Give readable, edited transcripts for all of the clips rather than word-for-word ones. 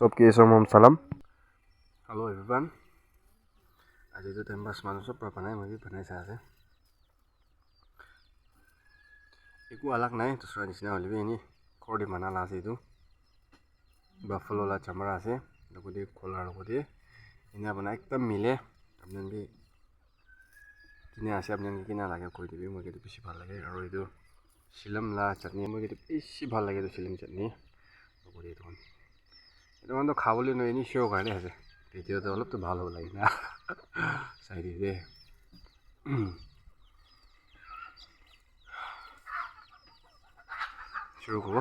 सबके समम सलाम हेलो एभ्रिवान आज जो टाइम पास मानु सब बनाए मैं भी बनाई আছে एकु अलग নাই दूसरा निसिना হলে नि कोडी माना लासे दु बफलो ला चमड़ा আছে लगुदे कोला लगुदे इना बना एकदम मिले आपन भी किने আছে आपन किना লাগে কই দিবি মই কিন্তু বেশি ভালো লাগে আর এটো শিলম লা চাটনি মই কিন্তু বেশি ভালো লাগে তো শিলম চাটনি লগুদে তখন এটা মানে খাবলৈ নয় নি শো কাৰণে আছে ভিডিওতে অলপ তো ভালো লাগে না সাইডে দে শুরু করব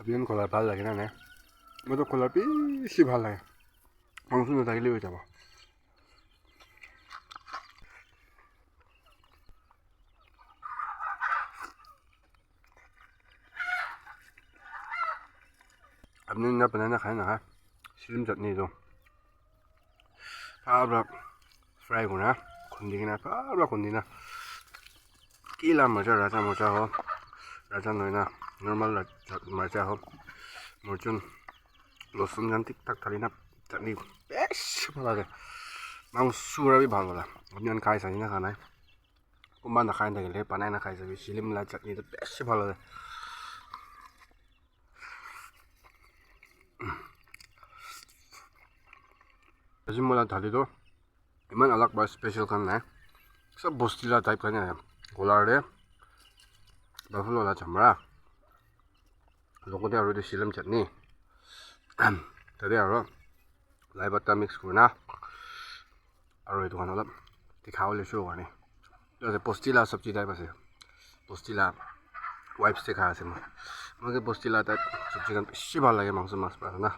Abian kolar ভাল লাগে না মই তো kolar বেশি ভাল লাগে মাংস না থাকলে হয়ে যাব আপনি না বানানা খায় না শিলম চাটনি তো পাবলা ফ্রাই কোনা খুন্দি কিনা পাবলা খুন্দি না কি লাম মজা রাজা মজা হ রাজা নয় না normal marcha ho morchun losun jan tik tak thalina chutney besh bhalo lage mangsura bi bhalo la apni an khai sani na khana kumba na khai thakile panai na khai jabi silim la chutney to besh bhalo lage ajim mola thali to iman alag ba special kan na sab bostila type kan hai golar de buffalo la chamra লগতে আৰু এটা শিলম চাটনি তাতে আৰু লাই বাটা mix Kareena আৰু এইটো খান অলপ দেখাবলৈ শো কাৰণে এটা পস্তিলা সবজি টাইপ আছে পস্তিলা ওয়াইপস দেখা আছে মই পস্তিলা টাইপ সবজি খান বেশি ভাল লাগে মাংস মাছ পায় না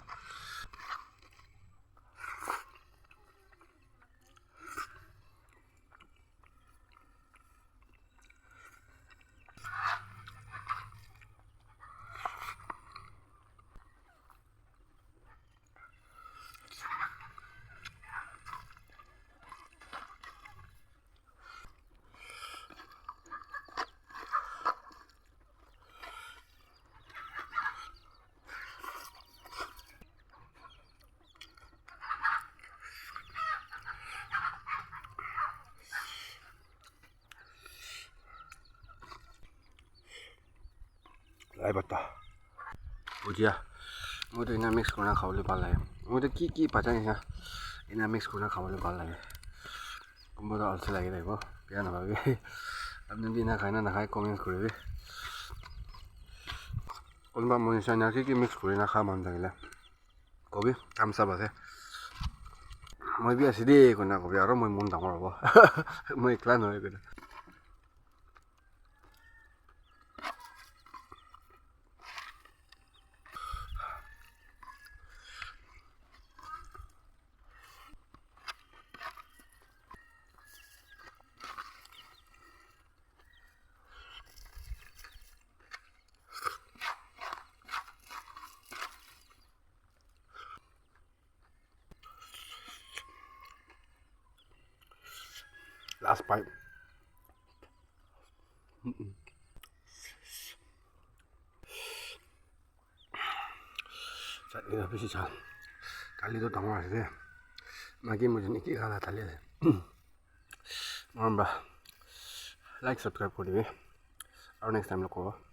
লাই বাটা বুজিয়া মই তো ইনা মিক্স কৰি খাবলৈ ভাল লাগে মই তো কি পাতা নিছা ইনা মিক্স কৰি খাবলৈ ভাল লাগে কোনবা আলসি লাগি থাকিব বেয়া নাভাবি আপনি যদি না খায় না নাখায় কমেন্ট কৰিবি কোনবা মনিছা না কি মিক্স কৰি না খা মন থাকিলে কবি কাম চাব আছে মই বি আছি দেই কোনা কবি আৰু মই মন ডাঙৰ হ'ব মই একলা নহয় কোনা last bite chutney beshi chal tali to dangor ase magi mujhe ki khala tali ase remember like subscribe kori dibi aru next time lo kobo